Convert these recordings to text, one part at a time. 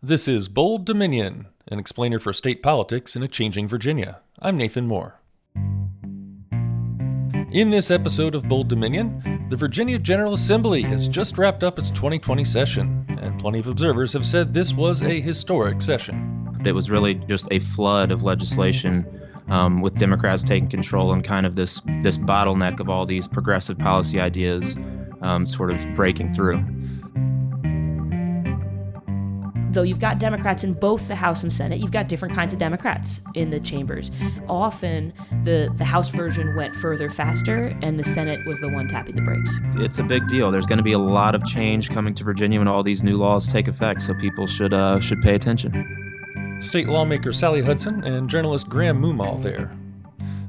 This is Bold Dominion, an explainer for state politics in a changing Virginia. I'm Nathan Moore. In this episode of Bold Dominion, the Virginia General Assembly has just wrapped up its 2020 session, and plenty of observers have said this was a historic session. It was really just a flood of legislation with Democrats taking control and kind of this bottleneck of all these progressive policy ideas sort of breaking through. Though you've got Democrats in both the House and Senate, you've got different kinds of Democrats in the chambers. Often, the House version went further faster, and the Senate was the one tapping the brakes. It's a big deal. There's going to be a lot of change coming to Virginia when all these new laws take effect, so people should pay attention. State lawmaker Sally Hudson and journalist Graham Moomaw there.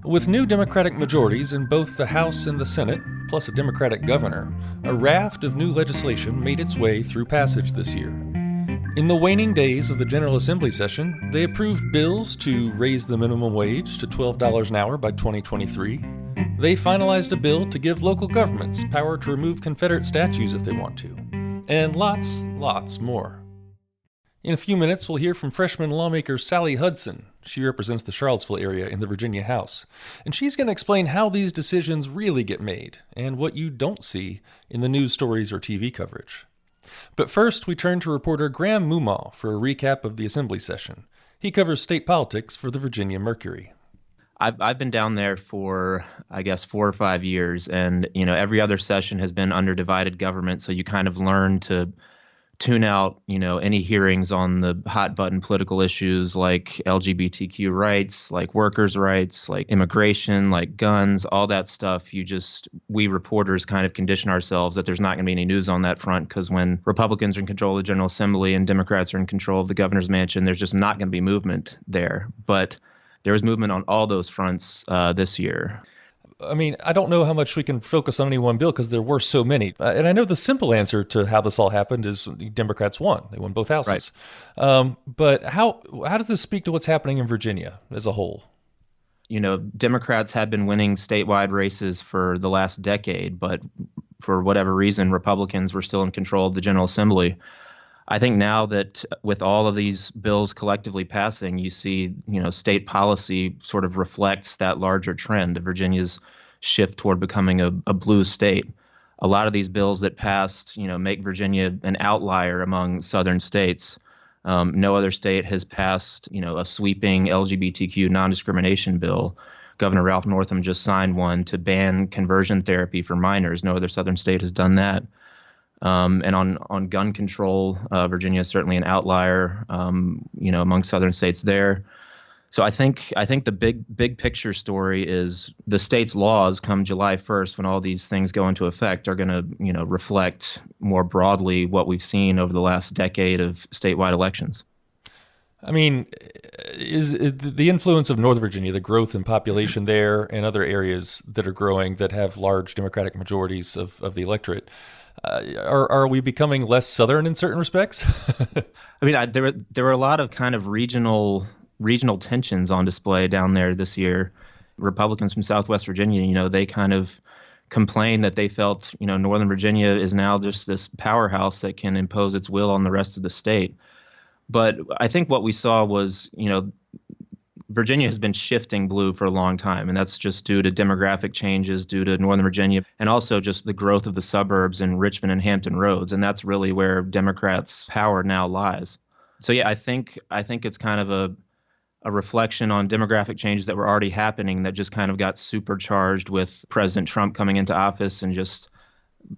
With new Democratic majorities in both the House and the Senate, plus a Democratic governor, a raft of new legislation made its way through passage this year. In the waning days of the General Assembly session, they approved bills to raise the minimum wage to $12 an hour by 2023. They finalized a bill to give local governments power to remove Confederate statues if they want to. And lots more. In a few minutes, we'll hear from freshman lawmaker Sally Hudson. She represents the Charlottesville area in the Virginia House. And she's going to explain how these decisions really get made and what you don't see in the news stories or TV coverage. But first, we turn to reporter Graham Moomaw for a recap of the Assembly session. He covers state politics for the Virginia Mercury. I've been down there for, 4 or 5 years, and every other session has been under divided government, so you kind of learn to tune out, any hearings on the hot button political issues like LGBTQ rights, like workers' rights, like immigration, like guns, all that stuff. We reporters kind of condition ourselves that there's not going to be any news on that front, because when Republicans are in control of the General Assembly and Democrats are in control of the governor's mansion, there's just not going to be movement there. But there was movement on all those fronts this year. I mean, I don't know how much we can focus on any one bill because there were so many. And I know the simple answer to how this all happened is Democrats won. They won both houses. Right. But how does this speak to what's happening in Virginia as a whole? Democrats had been winning statewide races for the last decade, but for whatever reason, Republicans were still in control of the General Assembly. I think now that with all of these bills collectively passing, you see, state policy sort of reflects that larger trend of Virginia's shift toward becoming a blue state. A lot of these bills that passed, make Virginia an outlier among southern states. No other state has passed, a sweeping LGBTQ non-discrimination bill. Governor Ralph Northam just signed one to ban conversion therapy for minors. No other southern state has done that. And on gun control, Virginia is certainly an outlier, among southern states there. So I think the big picture story is the state's laws come July 1st, when all these things go into effect, are going to, reflect more broadly what we've seen over the last decade of statewide elections. I mean, is the influence of Northern Virginia, the growth in population there and other areas that are growing that have large Democratic majorities of the electorate, are we becoming less Southern in certain respects? I mean, there were a lot of kind of regional tensions on display down there this year. Republicans from Southwest Virginia, they kind of complained that they felt, Northern Virginia is now just this powerhouse that can impose its will on the rest of the state. But I think what we saw was, Virginia has been shifting blue for a long time, and that's just due to demographic changes, due to Northern Virginia, and also just the growth of the suburbs in Richmond and Hampton Roads, and that's really where Democrats' power now lies. So yeah, I think it's kind of a reflection on demographic changes that were already happening that just kind of got supercharged with President Trump coming into office, and just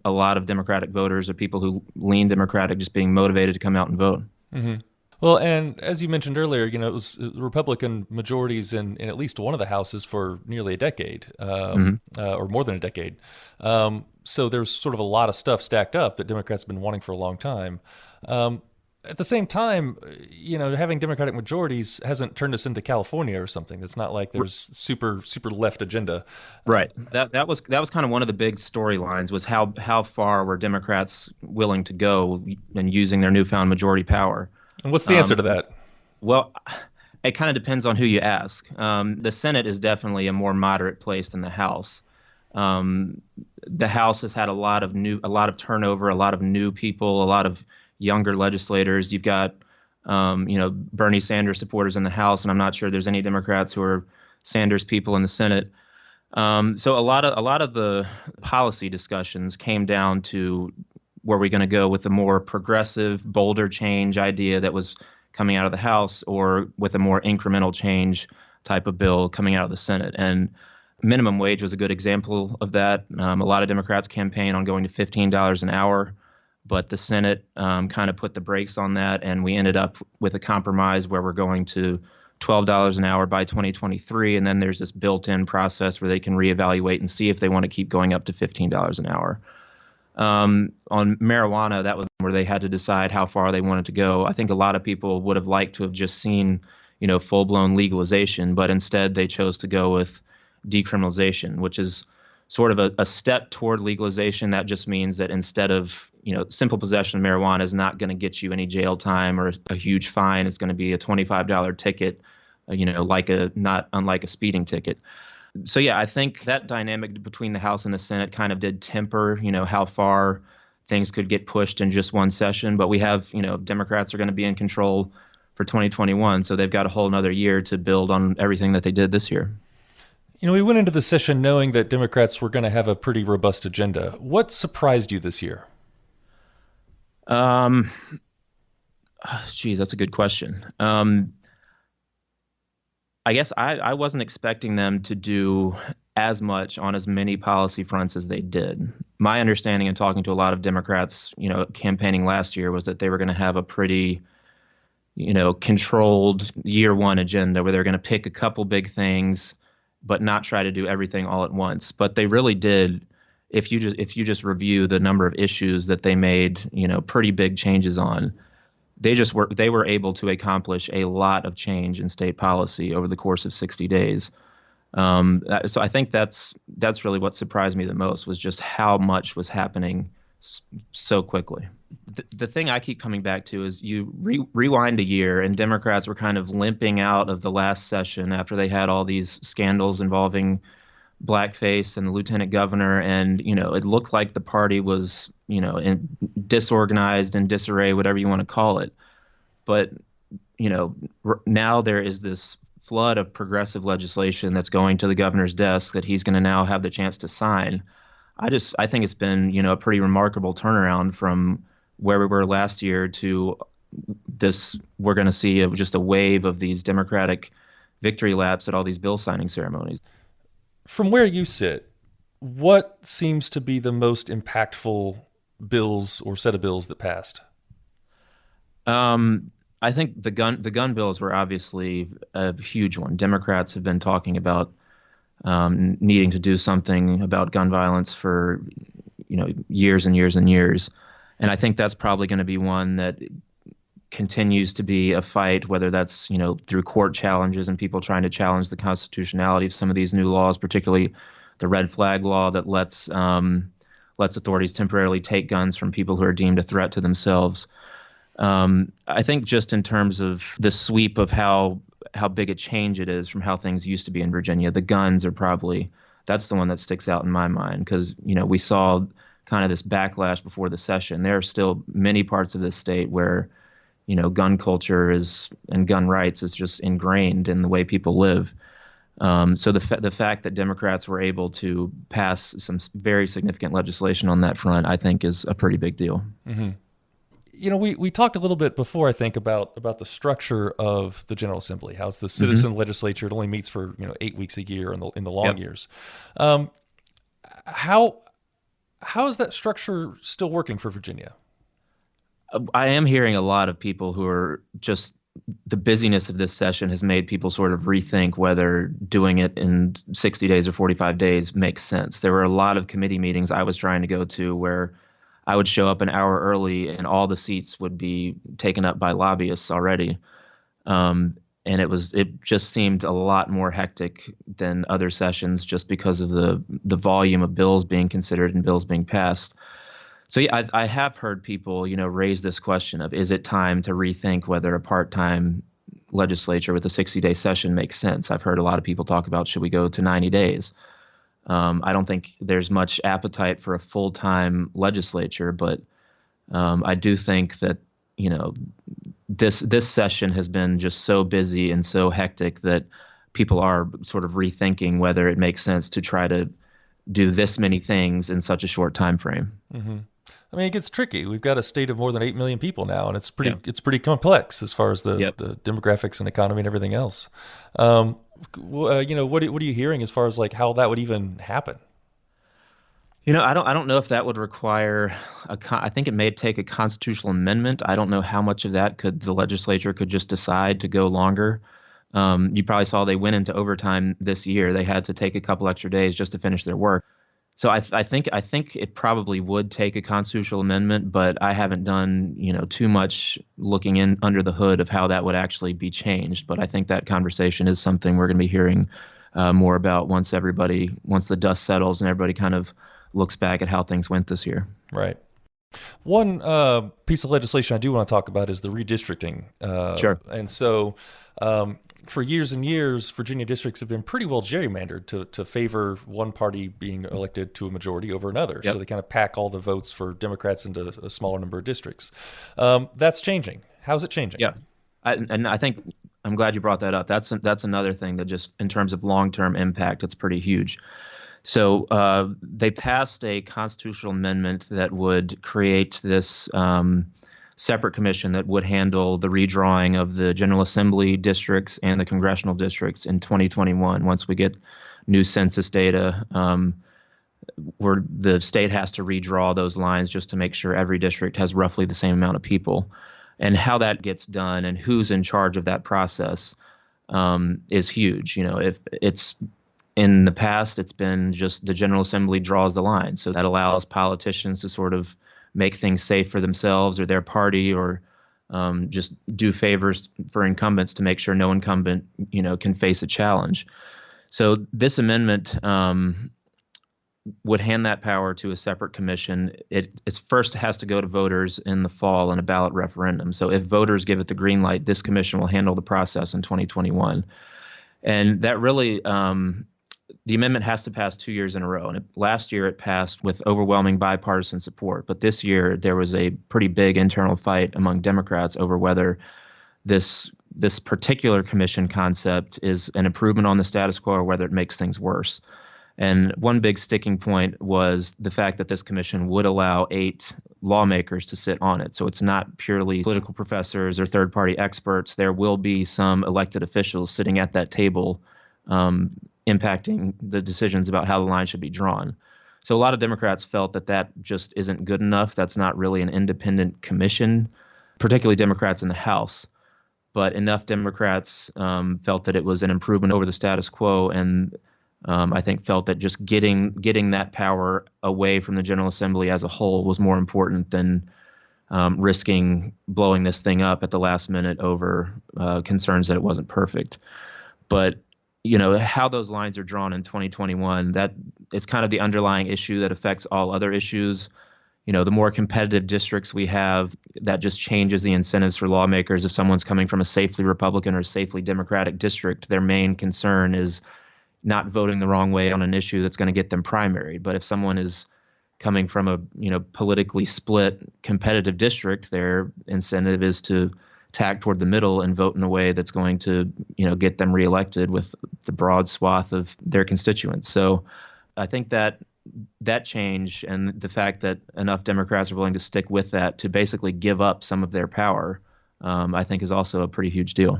a lot of Democratic voters or people who lean Democratic just being motivated to come out and vote. Mm-hmm. Well, and as you mentioned earlier, it was Republican majorities in at least one of the houses for nearly a decade, or more than a decade. So there's sort of a lot of stuff stacked up that Democrats have been wanting for a long time. At the same time, having Democratic majorities hasn't turned us into California or something. It's not like there's super left agenda. Right. That was kind of one of the big storylines, was how far were Democrats willing to go in using their newfound majority power. And what's the answer to that? Well, it kind of depends on who you ask. The Senate is definitely a more moderate place than the House. The House has had a lot of turnover, a lot of new people, a lot of younger legislators. You've got Bernie Sanders supporters in the House, and I'm not sure there's any Democrats who are Sanders people in the Senate. So a lot of the policy discussions came down to were we going to go with a more progressive, bolder change idea that was coming out of the House, or with a more incremental change type of bill coming out of the Senate. And minimum wage was a good example of that. A lot of Democrats campaign on going to $15 an hour, but the Senate kind of put the brakes on that, and we ended up with a compromise where we're going to $12 an hour by 2023, and then there's this built-in process where they can reevaluate and see if they want to keep going up to $15 an hour. On marijuana, that was where they had to decide how far they wanted to go. I think a lot of people would have liked to have just seen, full-blown legalization, but instead they chose to go with decriminalization, which is sort of a step toward legalization. That just means that instead of, simple possession of marijuana is not going to get you any jail time or a huge fine. It's going to be a $25 ticket, not unlike a speeding ticket. So, yeah, I think that dynamic between the House and the Senate kind of did temper, how far things could get pushed in just one session. But we have, Democrats are going to be in control for 2021. So they've got a whole another year to build on everything that they did this year. We went into the session knowing that Democrats were going to have a pretty robust agenda. What surprised you this year? That's a good question. I guess I wasn't expecting them to do as much on as many policy fronts as they did. My understanding in talking to a lot of Democrats, campaigning last year, was that they were going to have a pretty, controlled year one agenda where they're going to pick a couple big things, but not try to do everything all at once. But they really did. If you just review the number of issues that they made, pretty big changes on, they were able to accomplish a lot of change in state policy over the course of 60 days. So I think that's really what surprised me the most, was just how much was happening so quickly. The thing I keep coming back to is you rewind a year, and Democrats were kind of limping out of the last session after they had all these scandals involving blackface and the lieutenant governor, and it looked like the party was disorganized and disarray, whatever you want to call it. But now there is this flood of progressive legislation that's going to the governor's desk that he's going to now have the chance to sign. I think it's been a pretty remarkable turnaround from where we were last year to this. We're going to see just a wave of these Democratic victory laps at all these bill signing ceremonies. From where you sit, what seems to be the most impactful bills or set of bills that passed? I think the gun bills were obviously a huge one. Democrats have been talking about needing to do something about gun violence for years and years and years, and I think that's probably going to be one that continues to be a fight, whether that's through court challenges and people trying to challenge the constitutionality of some of these new laws, particularly the red flag law that lets authorities temporarily take guns from people who are deemed a threat to themselves. I think just in terms of the sweep of how big a change it is from how things used to be in Virginia, the guns are that's the one that sticks out in my mind, because we saw kind of this backlash before the session. There are still many parts of this state where gun culture and gun rights is just ingrained in the way people live. So the fact that Democrats were able to pass some very significant legislation on that front, I think, is a pretty big deal. Mm-hmm. We talked a little bit before, I think, about the structure of the General Assembly. How it's the citizen legislature. It only meets for 8 weeks a year in the long years. How is that structure still working for Virginia? I am hearing a lot of people who are just, the busyness of this session has made people sort of rethink whether doing it in 60 days or 45 days makes sense. There were a lot of committee meetings I was trying to go to where I would show up an hour early and all the seats would be taken up by lobbyists already. And it just seemed a lot more hectic than other sessions, just because of the volume of bills being considered and bills being passed. So yeah, I have heard people, raise this question of, is it time to rethink whether a part-time legislature with a 60-day session makes sense? I've heard a lot of people talk about, should we go to 90 days? I don't think there's much appetite for a full-time legislature, but I do think that this session has been just so busy and so hectic that people are sort of rethinking whether it makes sense to try to do this many things in such a short time frame. Mm-hmm. I mean, it gets tricky. We've got a state of more than 8 million people now, and it's pretty complex as far as the demographics and economy and everything else. What are you hearing as far as like how that would even happen? I don't know if that would require I think it may take a constitutional amendment. I don't know how much of that the legislature could just decide to go longer. You probably saw they went into overtime this year. They had to take a couple extra days just to finish their work. So I think it probably would take a constitutional amendment, but I haven't done too much looking in under the hood of how that would actually be changed. But I think that conversation is something we're going to be hearing more about once the dust settles and everybody kind of looks back at how things went this year. Right. One piece of legislation I do want to talk about is the redistricting. Sure. And so for years and years, Virginia districts have been pretty well gerrymandered to favor one party being elected to a majority over another. Yep. So they kind of pack all the votes for Democrats into a smaller number of districts. That's changing. How's it changing? Yeah. I think I'm glad you brought that up. That's another thing that just in terms of long-term impact, it's pretty huge. So they passed a constitutional amendment that would create this separate commission that would handle the redrawing of the General Assembly districts and the congressional districts in 2021 once we get new census data, where the state has to redraw those lines just to make sure every district has roughly the same amount of people. And how that gets done and who's in charge of that process is huge. If it's in the past, it's been just the General Assembly draws the line. So that allows politicians to sort of make things safe for themselves or their party, or just do favors for incumbents to make sure no incumbent, can face a challenge. So this amendment would hand that power to a separate commission. It's first has to go to voters in the fall in a ballot referendum. So if voters give it the green light, this commission will handle the process in 2021. And that really, the amendment has to pass 2 years in a row. And last year it passed with overwhelming bipartisan support. But this year there was a pretty big internal fight among Democrats over whether this particular commission concept is an improvement on the status quo or whether it makes things worse. And one big sticking point was the fact that this commission would allow 8 lawmakers to sit on it. So it's not purely political professors or third-party experts. There will be some elected officials sitting at that table impacting the decisions about how the line should be drawn. So a lot of Democrats felt that just isn't good enough. That's not really an independent commission, particularly Democrats in the House. But enough Democrats felt that it was an improvement over the status quo, and I think felt that just getting that power away from the General Assembly as a whole was more important than risking blowing this thing up at the last minute over concerns that it wasn't perfect. But how those lines are drawn in 2021, that is kind of the underlying issue that affects all other issues. The more competitive districts we have, that just changes the incentives for lawmakers. If someone's coming from a safely Republican or safely Democratic district, their main concern is not voting the wrong way on an issue that's going to get them primaried. But if someone is coming from a politically split competitive district, their incentive is to tack toward the middle and vote in a way that's going to get them reelected with the broad swath of their constituents. So I think that change and the fact that enough Democrats are willing to stick with that to basically give up some of their power, I think is also a pretty huge deal.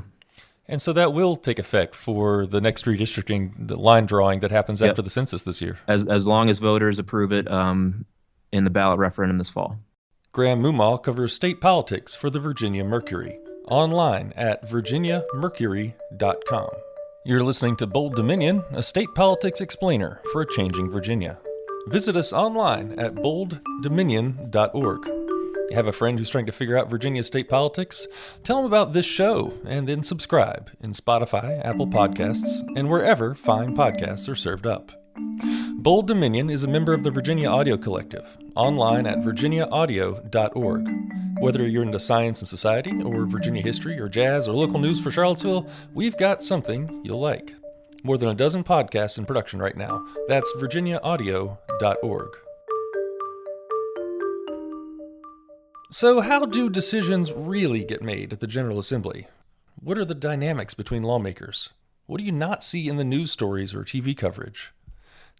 And so that will take effect for the next redistricting, the line drawing that happens after the census this year. As long as voters approve it in the ballot referendum this fall. Graham Moomaw covers state politics for the Virginia Mercury, online at virginiamercury.com. You're listening to Bold Dominion, a state politics explainer for a changing Virginia. Visit us online at bolddominion.org. You have a friend who's trying to figure out Virginia state politics? Tell them about this show and then subscribe in Spotify, Apple Podcasts, and wherever fine podcasts are served up. Bold Dominion is a member of the Virginia Audio Collective, online at virginiaaudio.org. Whether you're into science and society, or Virginia history, or jazz, or local news for Charlottesville, we've got something you'll like. More than a dozen podcasts in production right now. That's virginiaaudio.org. So how do decisions really get made at the General Assembly? What are the dynamics between lawmakers? What do you not see in the news stories or TV coverage?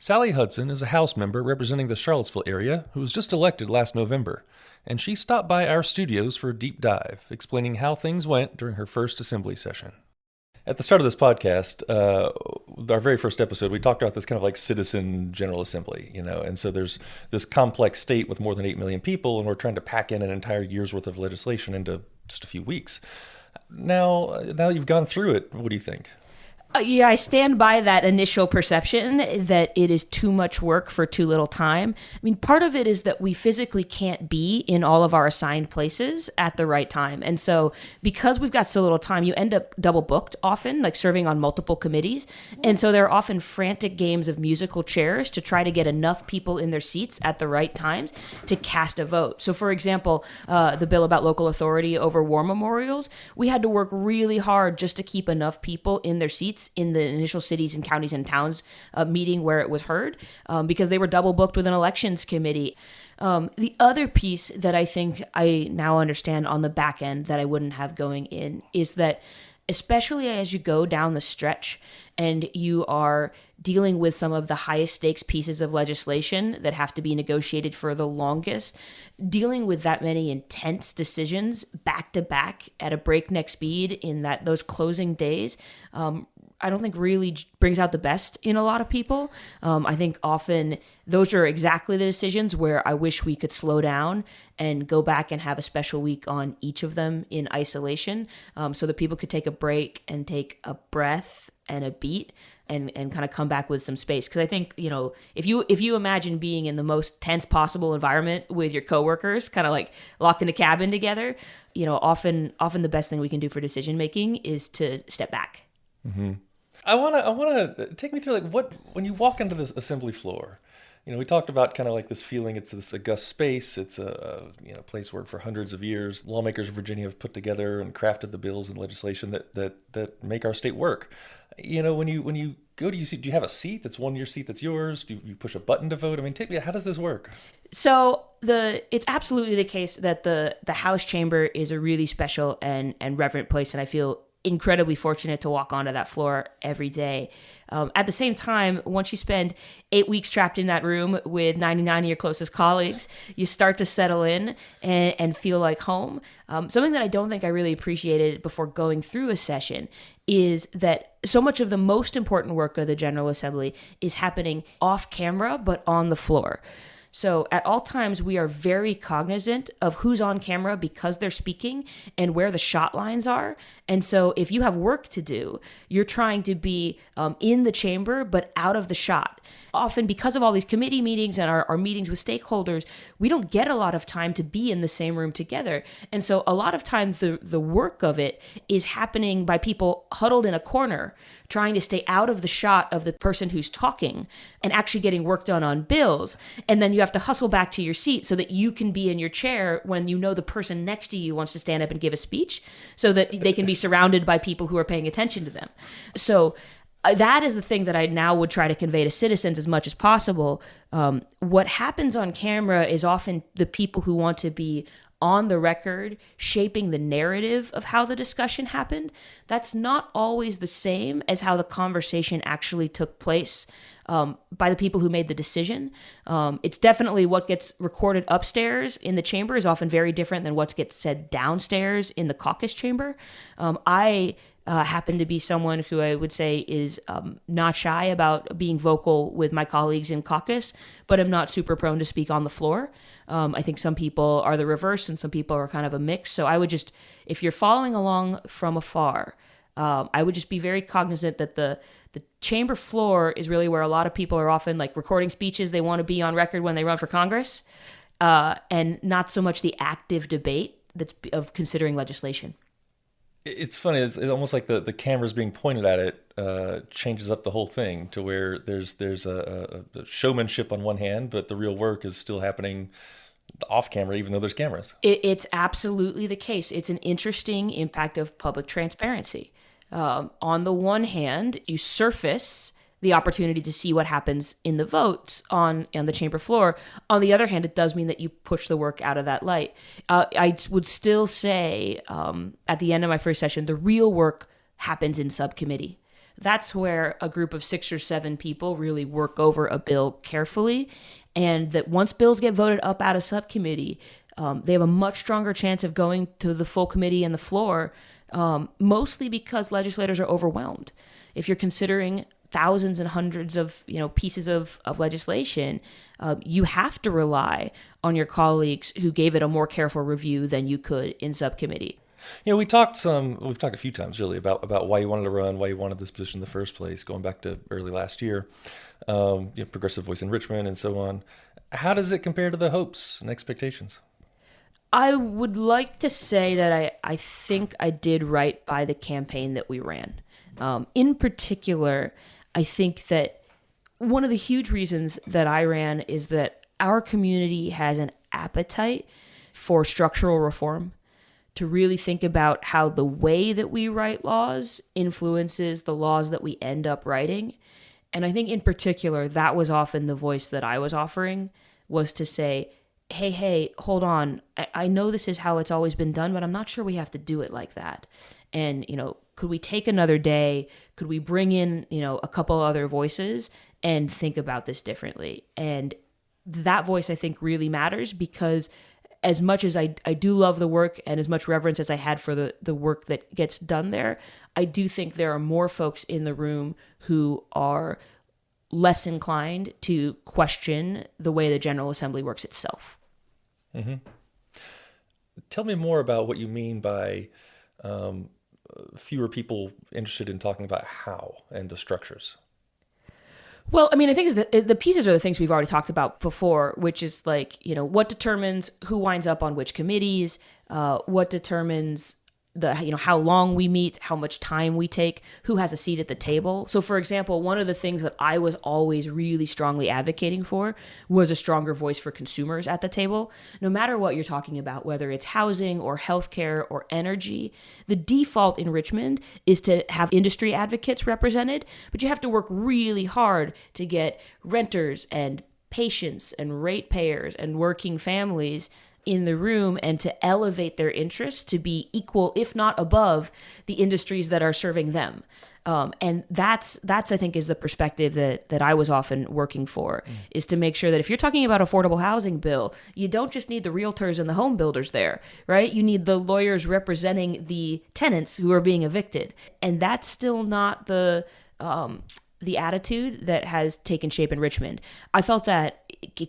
Sally Hudson is a House member representing the Charlottesville area who was just elected last November, and she stopped by our studios for a deep dive, explaining how things went during her first Assembly session. At the start of this podcast, our very first episode, we talked about this kind of like citizen General Assembly, and so there's this complex state with more than 8 million people, and we're trying to pack in an entire year's worth of legislation into just a few weeks. Now you've gone through it, what do you think? Yeah, I stand by that initial perception that it is too much work for too little time. I mean, part of it is that we physically can't be in all of our assigned places at the right time. And so because we've got so little time, you end up double booked often, like serving on multiple committees. And so there are often frantic games of musical chairs to try to get enough people in their seats at the right times to cast a vote. So for example, the bill about local authority over war memorials, we had to work really hard just to keep enough people in their seats in the initial cities and counties and towns meeting where it was heard because they were double booked with an elections committee. The other piece that I think I now understand on the back end that I wouldn't have going in is that especially as you go down the stretch and you are dealing with some of the highest stakes pieces of legislation that have to be negotiated for the longest, dealing with that many intense decisions back to back at a breakneck speed in those closing days, I don't think really brings out the best in a lot of people. I think often those are exactly the decisions where I wish we could slow down and go back and have a special week on each of them in isolation so that people could take a break and take a breath and a beat and kind of come back with some space. Because I think, if you imagine being in the most tense possible environment with your coworkers, kind of like locked in a cabin together, often the best thing we can do for decision making is to step back. Mm-hmm. I want to take me through when you walk into this assembly floor. We talked about kind of like this feeling. It's this august space. It's a place where for hundreds of years lawmakers of Virginia have put together and crafted the bills and legislation that make our state work. When you go to your seat, do you have a seat that's your seat that's yours? Do you push a button to vote? I mean, how does this work? So it's absolutely the case that the House chamber is a really special and reverent place, and I feel incredibly fortunate to walk onto that floor every day. At the same time, once you spend 8 weeks trapped in that room with 99 of your closest colleagues, you start to settle in and feel like home. Something that I don't think I really appreciated before going through a session is that so much of the most important work of the General Assembly is happening off camera, but on the floor. So at all times, we are very cognizant of who's on camera because they're speaking and where the shot lines are. And so if you have work to do, you're trying to be in the chamber, but out of the shot. Often because of all these committee meetings and our meetings with stakeholders, we don't get a lot of time to be in the same room together. And so a lot of times the work of it is happening by people huddled in a corner, trying to stay out of the shot of the person who's talking and actually getting work done on bills. And then you have to hustle back to your seat so that you can be in your chair when the person next to you wants to stand up and give a speech so that they can be surrounded by people who are paying attention to them. So that is the thing that I now would try to convey to citizens as much as possible. What happens on camera is often the people who want to be on the record, shaping the narrative of how the discussion happened. That's not always the same as how the conversation actually took place by the people who made the decision. It's definitely what gets recorded upstairs in the chamber is often very different than what gets said downstairs in the caucus chamber. I happen to be someone who I would say is not shy about being vocal with my colleagues in caucus, but I'm not super prone to speak on the floor. I think some people are the reverse and some people are kind of a mix. So I would just, if you're following along from afar, I would just be very cognizant that the chamber floor is really where a lot of people are often like recording speeches they want to be on record when they run for Congress, and not so much the active debate of considering legislation. It's funny. It's almost like the cameras being pointed at it changes up the whole thing to where there's a showmanship on one hand, but the real work is still happening off camera, even though there's cameras. It's absolutely the case. It's an interesting impact of public transparency. On the one hand, you surface the opportunity to see what happens in the votes on the chamber floor. On the other hand, it does mean that you push the work out of that light. I would still say at the end of my first session, the real work happens in subcommittee. That's where a group of 6 or 7 people really work over a bill carefully, and that once bills get voted up out of subcommittee, they have a much stronger chance of going to the full committee and the floor, mostly because legislators are overwhelmed. If you're considering thousands and hundreds of pieces of legislation, you have to rely on your colleagues who gave it a more careful review than you could in subcommittee. We've talked a few times really about why you wanted to run, why you wanted this position in the first place, going back to early last year, progressive voice in Richmond and so on. How does it compare to the hopes and expectations? I would like to say that I think I did right by the campaign that we ran. In particular, I think that one of the huge reasons that I ran is that our community has an appetite for structural reform, to really think about how the way that we write laws influences the laws that we end up writing. And I think in particular, that was often the voice that I was offering, was to say, hey, hold on. I know this is how it's always been done, but I'm not sure we have to do it like that. And, could we take another day? Could we bring in, a couple other voices and think about this differently? And that voice, I think, really matters, because as much as I do love the work and as much reverence as I had for the work that gets done there, I do think there are more folks in the room who are less inclined to question the way the General Assembly works itself. Mm-hmm. Tell me more about what you mean by fewer people interested in talking about how and the structures. Well, I think is that the pieces are the things we've already talked about before, which is what determines who winds up on which committees, what determines how long we meet, how much time we take, who has a seat at the table. So, for example, one of the things that I was always really strongly advocating for was a stronger voice for consumers at the table. No matter what you're talking about, whether it's housing or healthcare or energy, the default in Richmond is to have industry advocates represented, but you have to work really hard to get renters and patients and ratepayers and working families in the room and to elevate their interests to be equal, if not above, the industries that are serving them. And that's I think is the perspective that I was often working for, is to make sure that if you're talking about affordable housing bill, you don't just need the realtors and the home builders there, right? You need the lawyers representing the tenants who are being evicted. And that's still not the attitude that has taken shape in Richmond. I felt that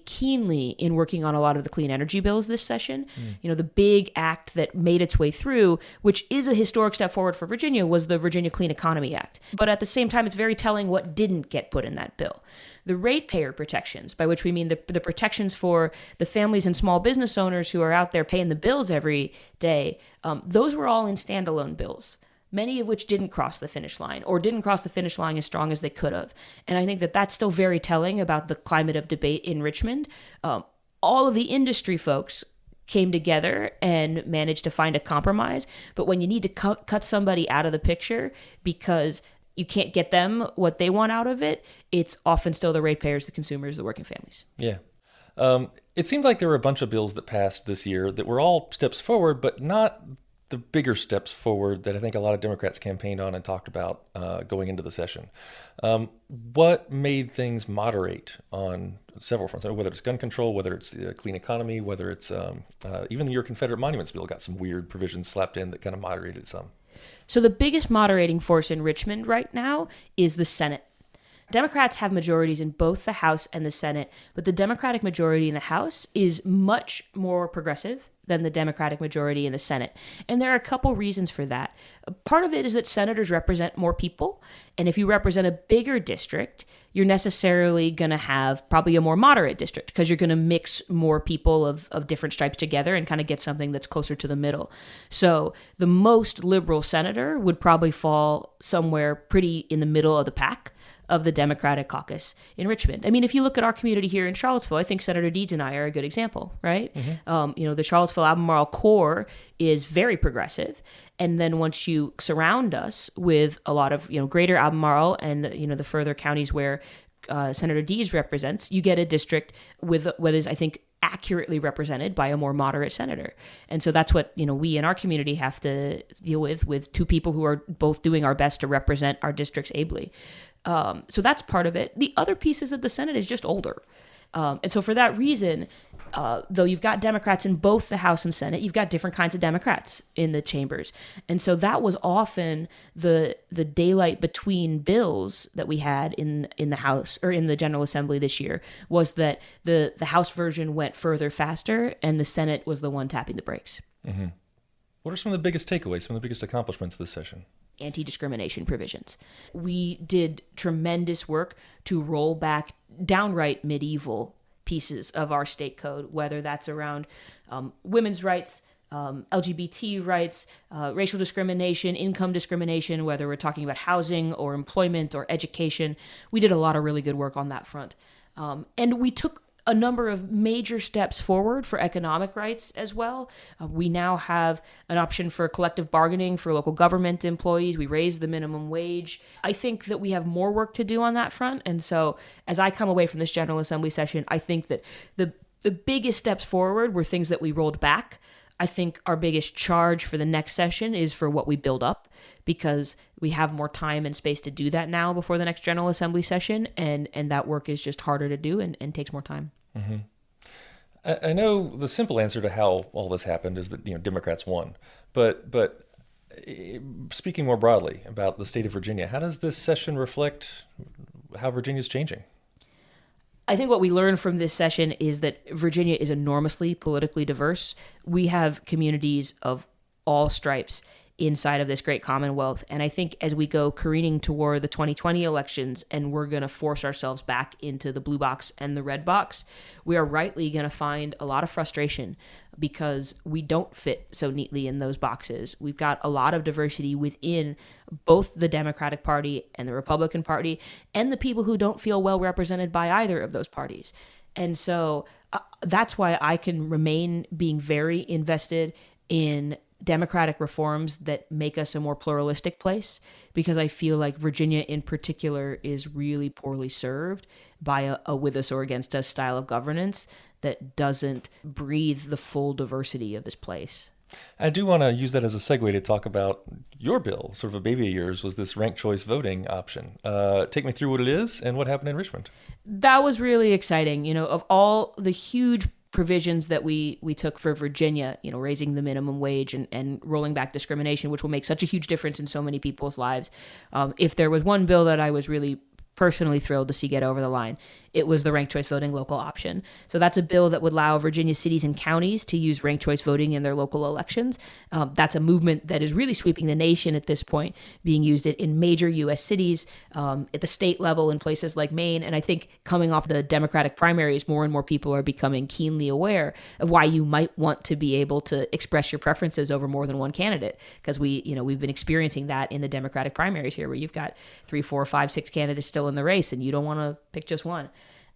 keenly in working on a lot of the clean energy bills this session. The big act that made its way through, which is a historic step forward for Virginia, was the Virginia Clean Economy Act. But at the same time, it's very telling what didn't get put in that bill. The ratepayer protections, by which we mean the protections for the families and small business owners who are out there paying the bills every day, those were all in standalone bills, many of which didn't cross the finish line, or didn't cross the finish line as strong as they could have. And I think that that's still very telling about the climate of debate in Richmond. All of the industry folks came together and managed to find a compromise. But when you need to cut somebody out of the picture because you can't get them what they want out of it, it's often still the ratepayers, the consumers, the working families. Yeah. It seemed like there were a bunch of bills that passed this year that were all steps forward, but not the bigger steps forward that I think a lot of Democrats campaigned on and talked about going into the session. What made things moderate on several fronts, whether it's gun control, whether it's the clean economy, whether it's even your Confederate Monuments Bill got some weird provisions slapped in that kind of moderated some? So the biggest moderating force in Richmond right now is the Senate. Democrats have majorities in both the House and the Senate, but the Democratic majority in the House is much more progressive than the Democratic majority in the Senate. And there are a couple reasons for that. Part of it is that senators represent more people. And if you represent a bigger district, you're necessarily going to have probably a more moderate district, because you're going to mix more people of different stripes together and kind of get something that's closer to the middle. So the most liberal senator would probably fall somewhere pretty in the middle of the pack. of the Democratic caucus in Richmond. I mean, if you look at our community here in Charlottesville, I think Senator Deeds and I are a good example, right? The Charlottesville Albemarle core is very progressive. And then once you surround us with a lot of, greater Albemarle and, the further counties where Senator Deeds represents, you get a district with what is, I think, accurately represented by a more moderate senator. And so that's what, we in our community have to deal with two people who are both doing our best to represent our districts ably. So that's part of it. The other piece is that the Senate is just older. And so for that reason, though you've got Democrats in both the House and Senate, you've got different kinds of Democrats in the chambers. And so that was often the daylight between bills that we had in the House or in the General Assembly this year, was that the House version went further faster and the Senate was the one tapping the brakes. Mm-hmm. What are some of the biggest takeaways, some of the biggest accomplishments this session? Anti-discrimination provisions. We did tremendous work to roll back downright medieval pieces of our state code, whether that's around women's rights, LGBT rights, racial discrimination, income discrimination, whether we're talking about housing or employment or education. We did a lot of really good work on that front. And we took a number of major steps forward for economic rights as well. We now have an option for collective bargaining for local government employees. We raised the minimum wage. I think that we have more work to do on that front. And so as I come away from this General Assembly session, I think that the biggest steps forward were things that we rolled back. I think our biggest charge for the next session is for what we build up, because we have more time and space to do that now before the next General Assembly session, and that work is just harder to do and takes more time. Mm-hmm. I know the simple answer to how all this happened is that Democrats won, but speaking more broadly about the state of Virginia, how does this session reflect how Virginia is changing? I think what we learned from this session is that Virginia is enormously politically diverse. We have communities of all stripes inside of this great Commonwealth. And I think as we go careening toward the 2020 elections and we're going to force ourselves back into the blue box and the red box, we are rightly going to find a lot of frustration because we don't fit so neatly in those boxes. We've got a lot of diversity within both the Democratic Party and the Republican Party and the people who don't feel well represented by either of those parties. And so that's why I can remain being very invested in democratic reforms that make us a more pluralistic place, because I feel like Virginia in particular is really poorly served by a with us or against us style of governance that doesn't breathe the full diversity of this place. I do want to use that as a segue to talk about your bill. Sort of a baby of yours was this ranked choice voting option. Take me through what it is and what happened in Richmond. That was really exciting. Of all the huge provisions that we took for Virginia, raising the minimum wage and rolling back discrimination, which will make such a huge difference in so many people's lives. If there was one bill that I was really personally thrilled to see get over the line, it was the ranked choice voting local option. So that's a bill that would allow Virginia cities and counties to use ranked choice voting in their local elections. That's a movement that is really sweeping the nation at this point, being used in major U.S. cities, at the state level in places like Maine. And I think coming off the Democratic primaries, more and more people are becoming keenly aware of why you might want to be able to express your preferences over more than one candidate. Because we've been experiencing that in the Democratic primaries here, where you've got 3, 4, 5, 6 candidates still in the race, and you don't want to pick just one.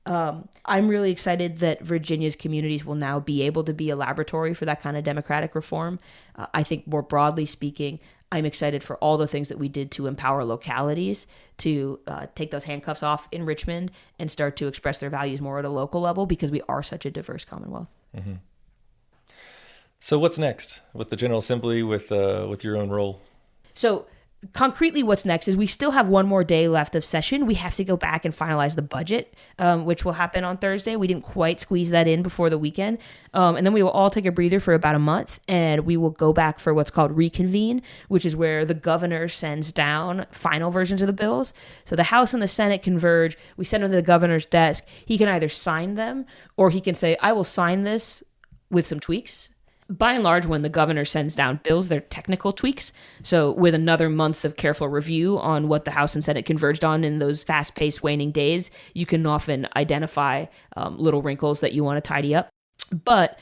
I'm really excited that Virginia's communities will now be able to be a laboratory for that kind of democratic reform. I think more broadly speaking, I'm excited for all the things that we did to empower localities to take those handcuffs off in Richmond and start to express their values more at a local level, because we are such a diverse Commonwealth. Mm-hmm. So what's next with the General Assembly, with your own role? So concretely, what's next is we still have one more day left of session. We have to go back and finalize the budget, which will happen on Thursday. We didn't quite squeeze that in before the weekend. And then we will all take a breather for about a month, and we will go back for what's called reconvene, which is where the governor sends down final versions of the bills. So the House and the Senate converge. We send them to the governor's desk. He can either sign them, or he can say, I will sign this with some tweaks. By and large, when the governor sends down bills, they're technical tweaks. So with another month of careful review on what the House and Senate converged on in those fast-paced waning days, you can often identify little wrinkles that you want to tidy up. But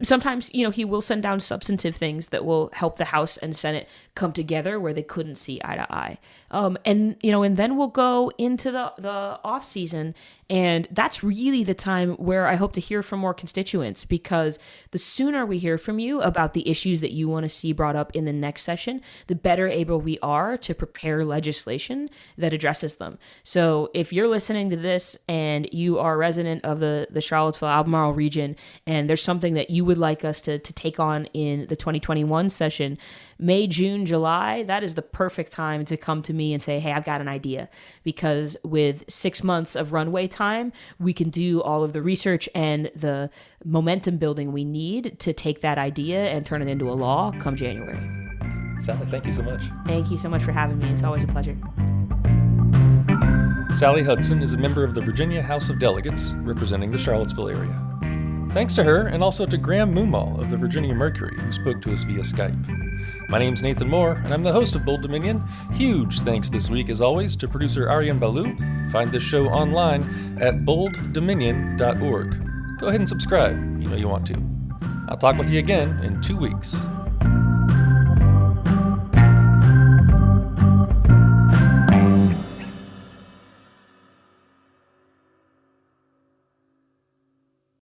sometimes, he will send down substantive things that will help the House and Senate come together where they couldn't see eye to eye. And then we'll go into the off season, and that's really the time where I hope to hear from more constituents, because the sooner we hear from you about the issues that you want to see brought up in the next session, the better able we are to prepare legislation that addresses them. So if you're listening to this and you are a resident of the Charlottesville-Albemarle region, and there's something that you would like us to take on in the 2021 session, May, June, July, that is the perfect time to come to me and say, hey, I've got an idea. Because with 6 months of runway time, we can do all of the research and the momentum building we need to take that idea and turn it into a law come January. Sally, thank you so much. Thank you so much for having me. It's always a pleasure. Sally Hudson is a member of the Virginia House of Delegates, representing the Charlottesville area. Thanks to her, and also to Graham Moomaw of the Virginia Mercury, who spoke to us via Skype. My name's Nathan Moore, and I'm the host of Bold Dominion. Huge thanks this week, as always, to producer Aryan Baloo. Find this show online at bolddominion.org. Go ahead and subscribe. You know you want to. I'll talk with you again in 2 weeks.